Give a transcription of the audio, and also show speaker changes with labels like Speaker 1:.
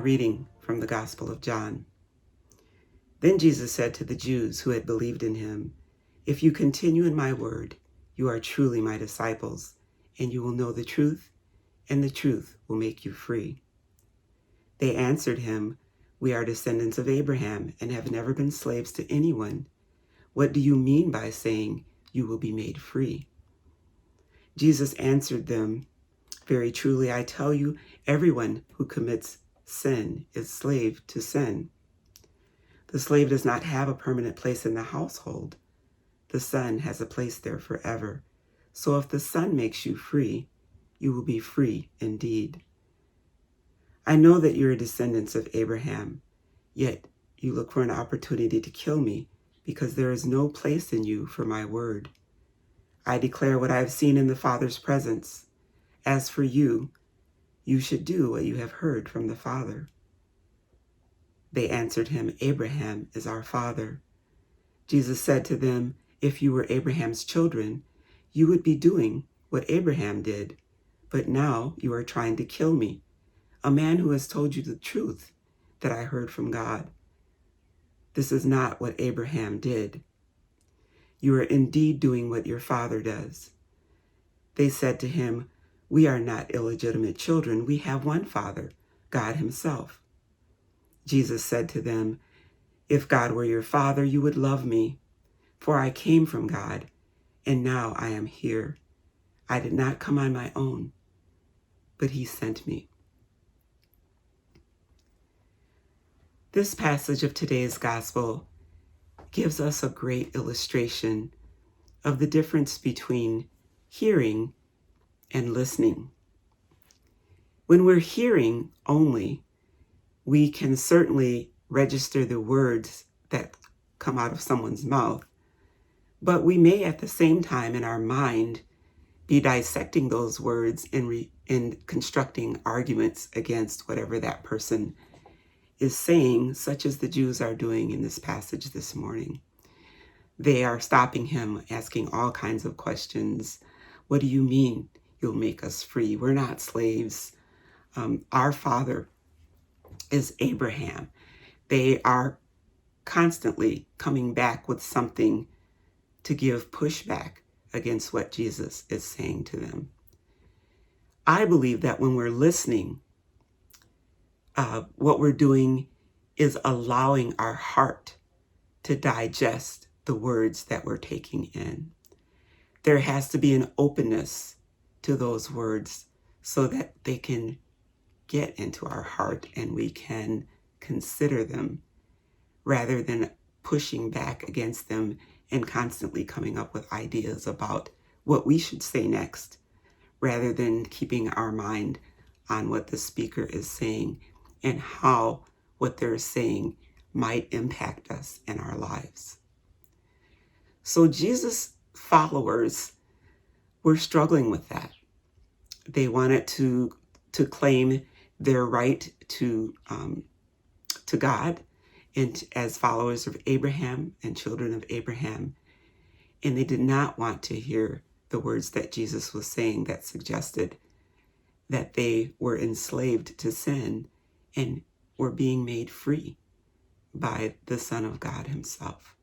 Speaker 1: reading from the Gospel of John. Then Jesus said to the Jews who had believed in him, "If you continue in my word, you are truly my disciples, and you will know the truth, and the truth will make you free." They answered him, "We are descendants of Abraham and have never been slaves to anyone. What do you mean by saying you will be made free?" Jesus answered them, "Very truly I tell you, everyone who commits sin is slave to sin. The slave does not have a permanent place in the household. The Son has a place there forever. So if the Son makes you free, you will be free indeed. I know that you are descendants of Abraham, yet you look for an opportunity to kill me because there is no place in you for my word. I declare what I have seen in the Father's presence. As for you, you should do what you have heard from the Father." They answered him, "Abraham is our father." Jesus said to them, "If you were Abraham's children, you would be doing what Abraham did. But now you are trying to kill me, a man who has told you the truth that I heard from God. This is not what Abraham did. You are indeed doing what your father does." They said to him, "We are not illegitimate children. We have one Father, God himself." Jesus said to them, "If God were your Father, you would love me, for I came from God, and now I am here. I did not come on my own, but he sent me." This passage of today's gospel gives us a great illustration of the difference between hearing and listening. When we're hearing only, we can certainly register the words that come out of someone's mouth, but we may at the same time in our mind be dissecting those words and constructing arguments against whatever that person is saying, such as the Jews are doing in this passage this morning. They are stopping him, asking all kinds of questions. What do you mean you'll make us free? We're not slaves. Our father is Abraham. They are constantly coming back with something to give pushback against what Jesus is saying to them. I believe that when we're listening, what we're doing is allowing our heart to digest the words that we're taking in. There has to be an openness to those words so that they can get into our heart and we can consider them rather than pushing back against them and constantly coming up with ideas about what we should say next, rather than keeping our mind on what the speaker is saying and how what they're saying might impact us in our lives. So Jesus' followers were struggling with that. They wanted to claim their right to God and as followers of Abraham and children of Abraham. And they did not want to hear the words that Jesus was saying that suggested that they were enslaved to sin and were being made free by the Son of God himself.